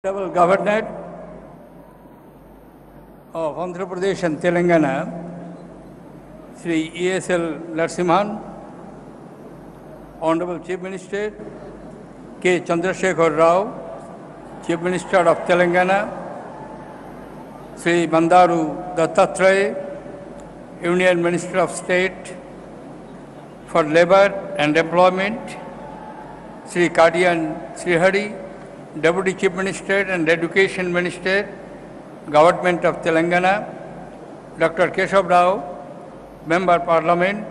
Honorable Governor of Andhra Pradesh and Telangana, Sri ESL Narasimhan, Honorable Chief Minister K. Chandrasekhar Rao, Chief Minister of Telangana, Sri Bandaru Dattatray, Union Minister of State for Labour and Employment, Sri Kadian Srihari, Deputy Chief Minister and Education Minister, Government of Telangana, Dr. Keshav Rao, Member Parliament,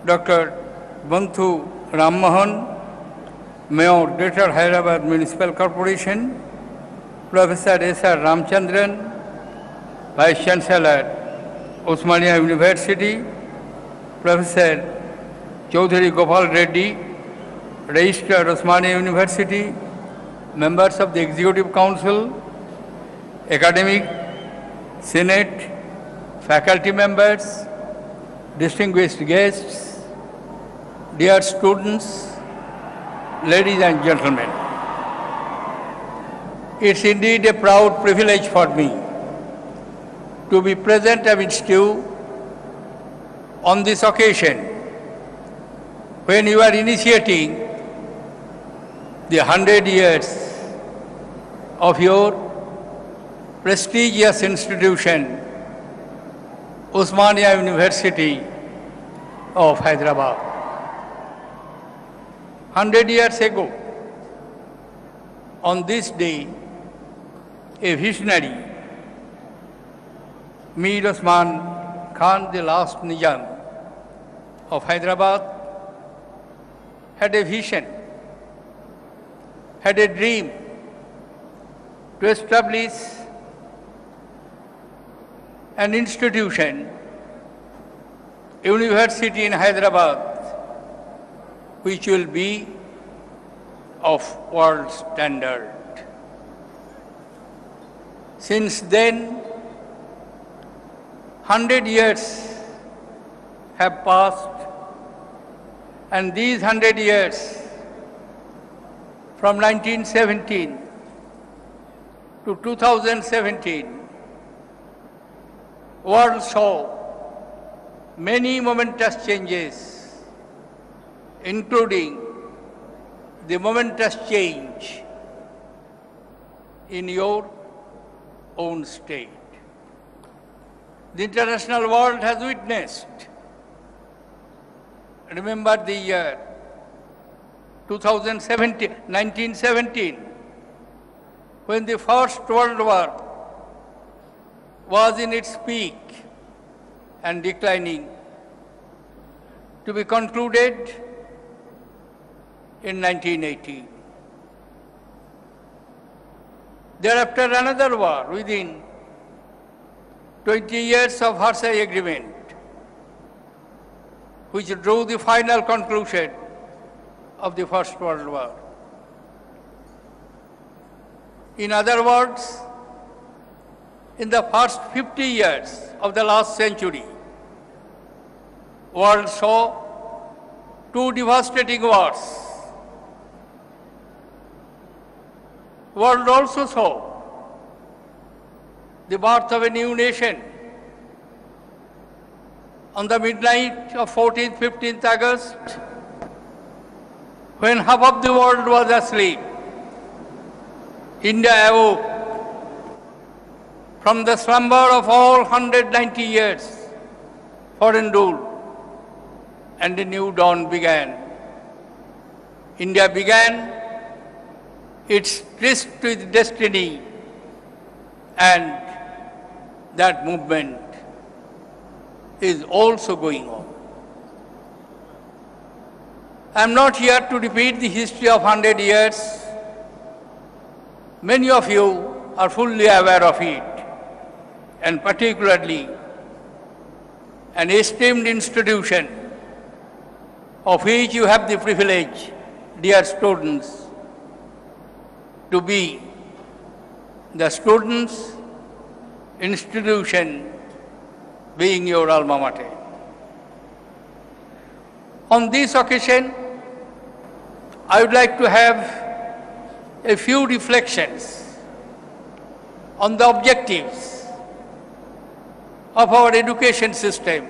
Dr. Banthu Rammohan, Mayor Greater Hyderabad Municipal Corporation, Professor S.R. Ramchandran, Vice Chancellor, Osmania University, Professor Chaudhary Gopal Reddy, Registrar, Osmania University, members of the Executive Council, academic, Senate, faculty members, distinguished guests, dear students, ladies and gentlemen. It's indeed a proud privilege for me to be present amidst you on this occasion when you are initiating the 100 years of your prestigious institution, Osmania University of Hyderabad. 100 years ago, on this day, a visionary, Mir Osman Khan, the last Nizam of Hyderabad, had a vision, had a dream to establish an institution, a university in Hyderabad, which will be of world standard. Since then, 100 years have passed, and these 100 years, from 1917 to 2017, world saw many momentous changes, including the momentous change in your own state. The international world has witnessed. Remember the year 1917, when the First World War was in its peak and declining, to be concluded in 1918. Thereafter, another war within 20 years of Versailles Agreement, which drew the final conclusion of the First World War. In other words, in the first 50 years of the last century, world saw two devastating wars. World also saw the birth of a new nation on the midnight of 14th, 15th August, when half of the world was asleep. India awoke from the slumber of all 190 years foreign rule, and a new dawn began. India began its tryst with destiny, and that movement is also going on. I am not here to repeat the history of 100 years. Many of you are fully aware of it, and particularly an esteemed institution of which you have the privilege, dear students, to be the students' institution, being your alma mater. On this occasion, I would like to have a few reflections on the objectives of our education system,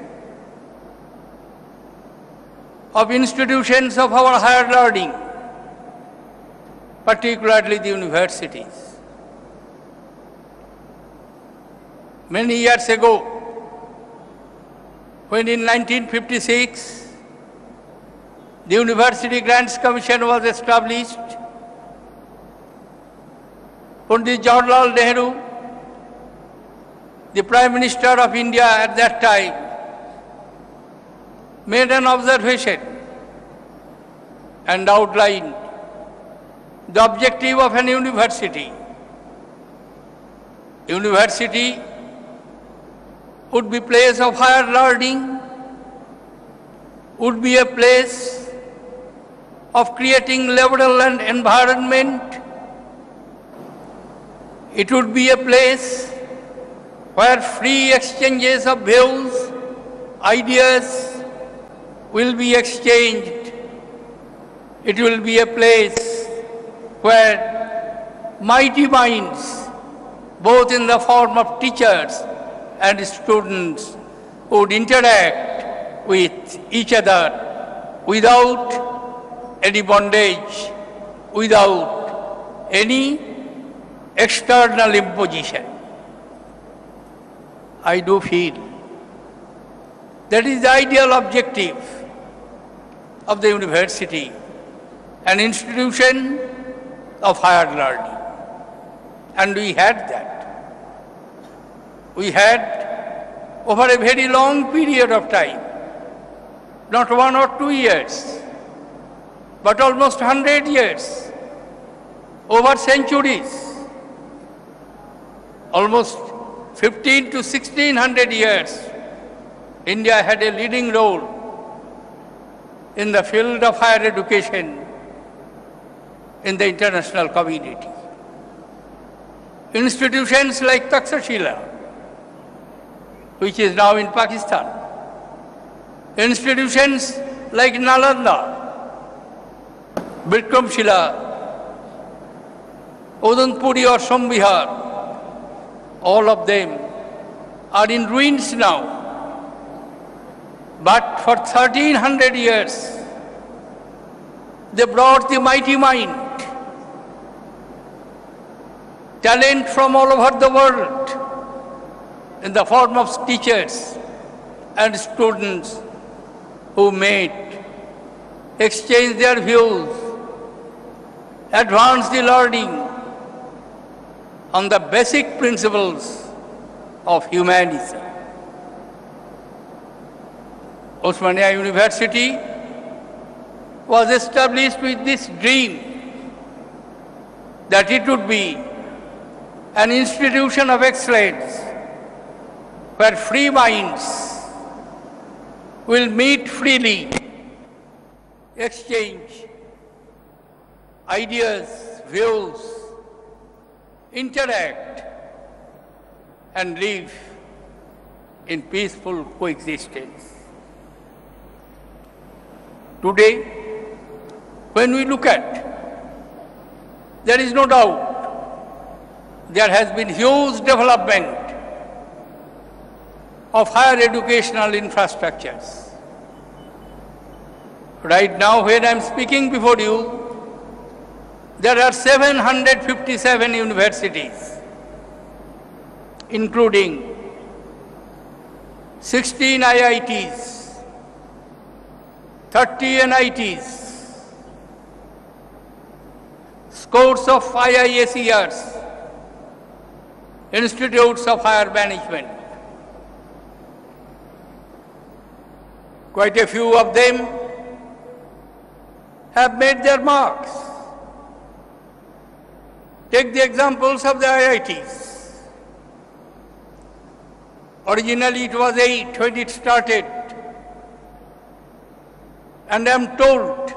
of institutions of our higher learning, particularly the universities. Many years ago, when in 1956 the University Grants Commission was established, Pandit Jawaharlal Nehru, the Prime Minister of India at that time, made an observation and outlined the objective of an university. University would be a place of higher learning, would be a place of creating liberal and environment. It would be a place where free exchanges of views, ideas will be exchanged. It will be a place where mighty minds, both in the form of teachers and students, would interact with each other without any bondage, without any external imposition. I do feel that is the ideal objective of the university, an institution of higher learning. And we had that. We had, over a very long period of time, not 1 or 2 years, but almost 100 years, over centuries, almost 15 to 1600 years, India had a leading role in the field of higher education in the international community. Institutions like Takshashila, which is now in Pakistan, institutions like Nalanda, Bikramshila, Odanpuri or Sombihar, all of them are in ruins now. But for 1300 years, they brought the mighty mind, talent from all over the world in the form of teachers and students who met, exchanged their views, advanced the learning on the basic principles of humanism. Osmania University was established with this dream that it would be an institution of excellence where free minds will meet freely, exchange ideas, views, interact, and live in peaceful coexistence. Today, when we look at, there is no doubt there has been huge development of higher educational infrastructures. Right now, when I am speaking before you, there are 757 universities, including 16 IITs, 30 NITs, scores of IISERs, institutes of higher management. Quite a few of them have made their marks. Take the examples of the IITs. Originally it was 8 when it started. And I am told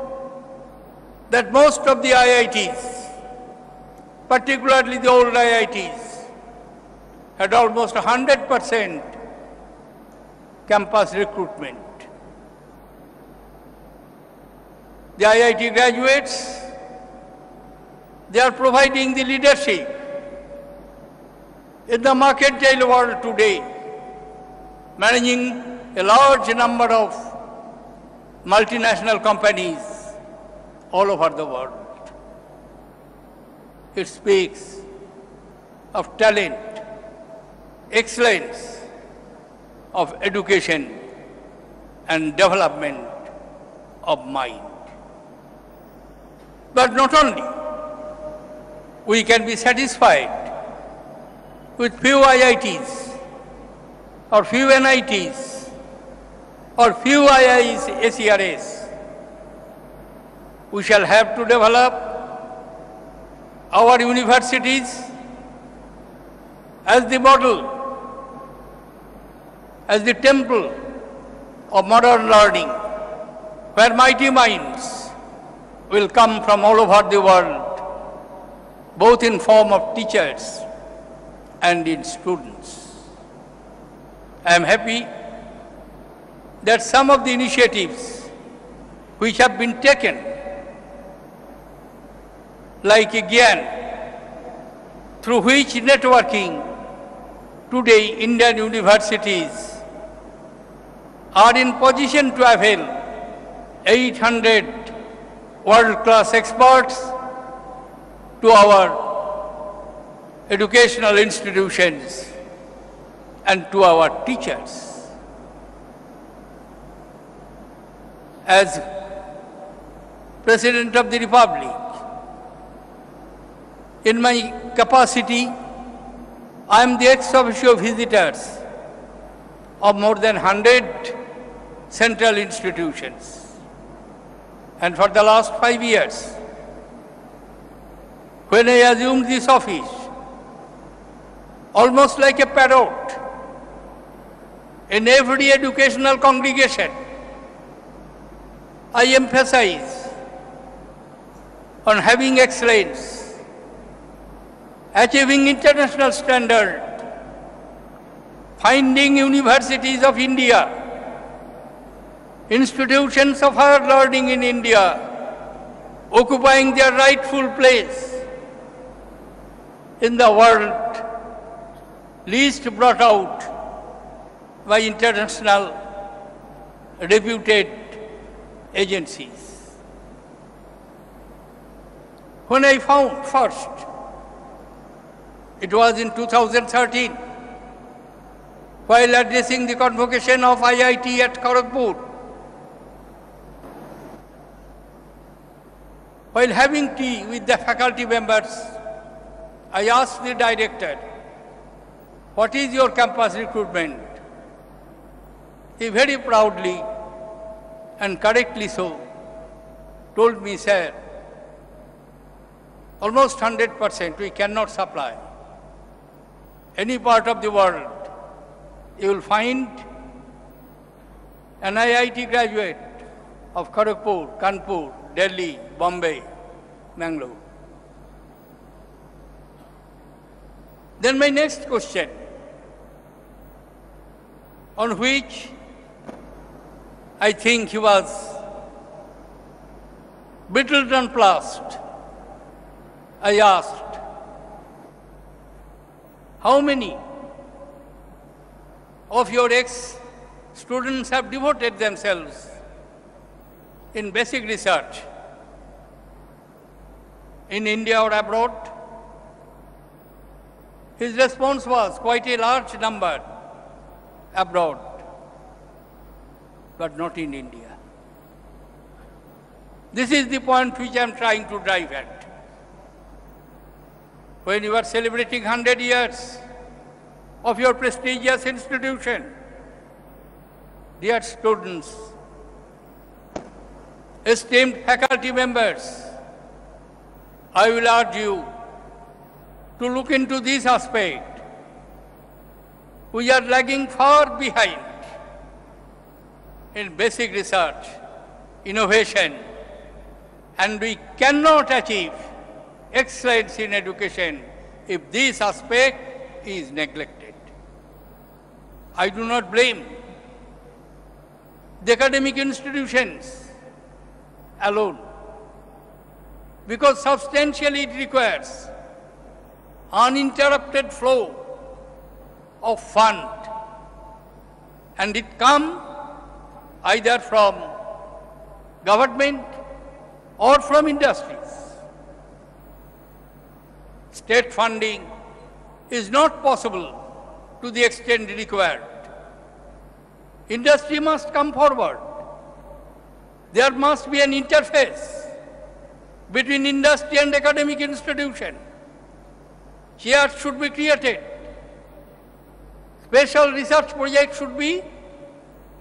that most of the IITs, particularly the old IITs, had almost 100% campus recruitment. The IIT graduates They are providing the leadership. In the mercantile world today, managing a large number of multinational companies all over the world. It speaks of talent, excellence, of education and development of mind. But not only, we can be satisfied with few IITs or few NITs or few IIs, SERS. We shall have to develop our universities as the model, as the temple of modern learning, where mighty minds will come from all over the world, both in form of teachers and in students. I am happy that some of the initiatives which have been taken, like GIAN, through which networking today Indian universities are in position to avail 800 world-class experts to our educational institutions and to our teachers. As President of the Republic, in my capacity, I am the ex officio visitors of more than 100 central institutions. And for the last 5 years, when I assumed this office, almost like a parrot, in every educational congregation, I emphasize on having excellence, achieving international standard, finding universities of India, institutions of higher learning in India, occupying their rightful place in the world, least brought out by international reputed agencies. When I found first, it was in 2013, while addressing the convocation of IIT at Kharagpur, while having tea with the faculty members, I asked the director, "What is your campus recruitment?" He very proudly and correctly so told me, "Sir, almost 100% we cannot supply. Any part of the world, you will find an IIT graduate of Kharagpur, Kanpur, Delhi, Bombay, Bangalore." Then my next question, on which I think he was brittle nonplussed, I asked, "How many of your ex-students have devoted themselves in basic research in India or abroad?" His response was quite a large number abroad, but not in India. This is the point which I am trying to drive at. When you are celebrating 100 years of your prestigious institution, dear students, esteemed faculty members, I will urge you to look into this aspect. We are lagging far behind in basic research, innovation, and we cannot achieve excellence in education if this aspect is neglected. I do not blame the academic institutions alone. because substantially it requires uninterrupted flow of fund, and it comes either from government or from industries. State funding is not possible to the extent required. Industry must come forward. There must be an interface between industry and academic institution. Chairs should be created. Special research projects should be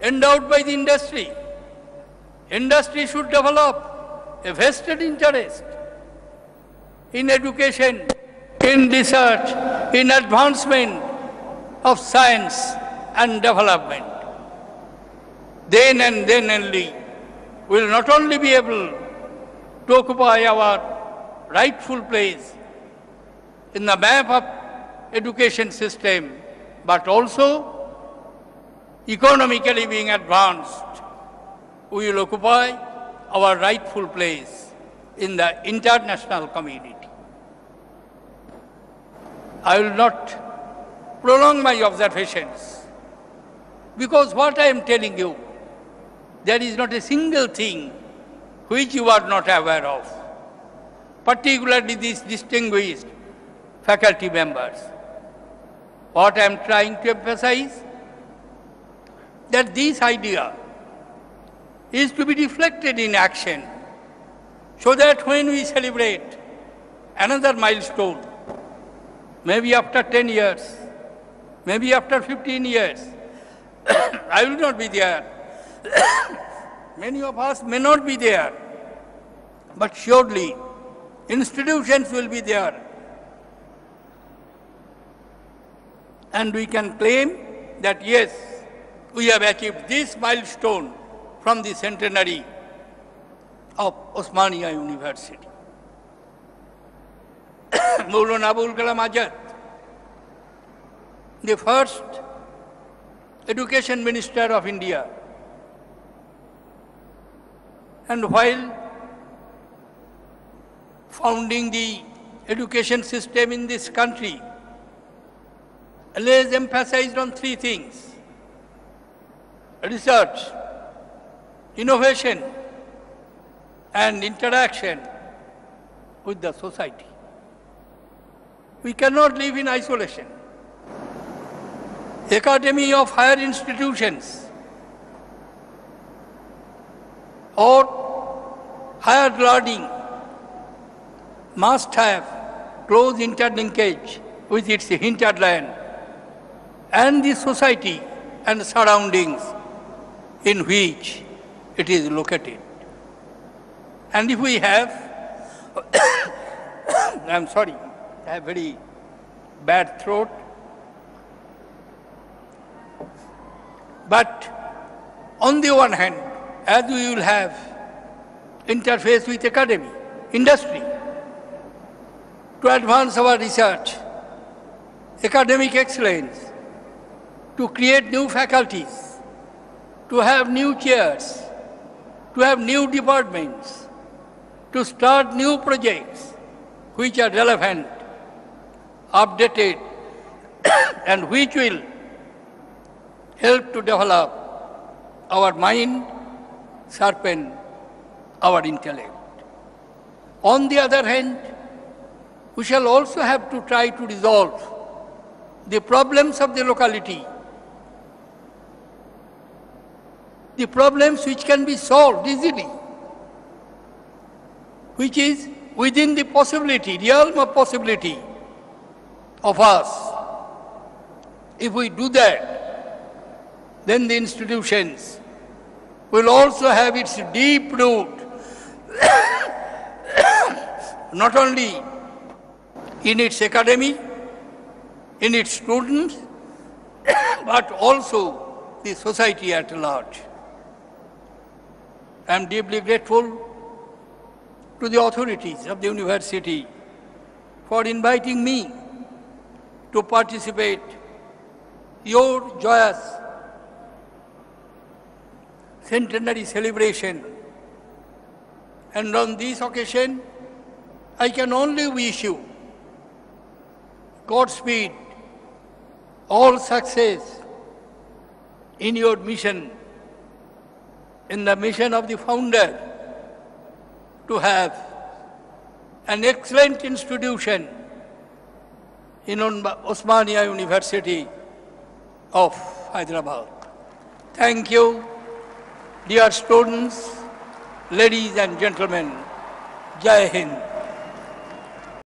endowed by the industry. Industry should develop a vested interest in education, in research, in advancement of science and development. Then and then only we will not only be able to occupy our rightful place in the map of education system, but also economically being advanced, we will occupy our rightful place in the international community. I will not prolong my observations, because what I am telling you, there is not a single thing which you are not aware of, particularly these distinguished faculty members. What I am trying to emphasize, that this idea is to be reflected in action, so that when we celebrate another milestone, maybe after 10 years, maybe after 15 years, I will not be there. Many of us may not be there, but surely institutions will be there. And we can claim that yes, we have achieved this milestone from the centenary of Osmania University. Maulana Abul Kalam Azad, the first education minister of India, and while founding the education system in this country, always emphasized on three things: research, innovation, and interaction with the society. We cannot live in isolation. Academy of higher institutions or higher learning must have close interlinkage with its hinterland and the society and surroundings in which it is located. And if we have, I'm sorry, I have very bad throat, but on the one hand, as we will have interface with academy, industry, to advance our research, academic excellence, to create new faculties, to have new chairs, to have new departments, to start new projects which are relevant, updated, and which will help to develop our mind, sharpen our intellect. On the other hand, we shall also have to try to resolve the problems of the locality, the problems which can be solved easily, which is within the possibility, realm of possibility of us. If we do that, then the institutions will also have its deep root, not only in its academy, in its students, but also the society at large. I am deeply grateful to the authorities of the university for inviting me to participate your joyous centenary celebration. And on this occasion, I can only wish you Godspeed, all success in your mission, in the mission of the founder to have an excellent institution in Osmania University of Hyderabad. Thank you, dear students, ladies and gentlemen. Jai Hind.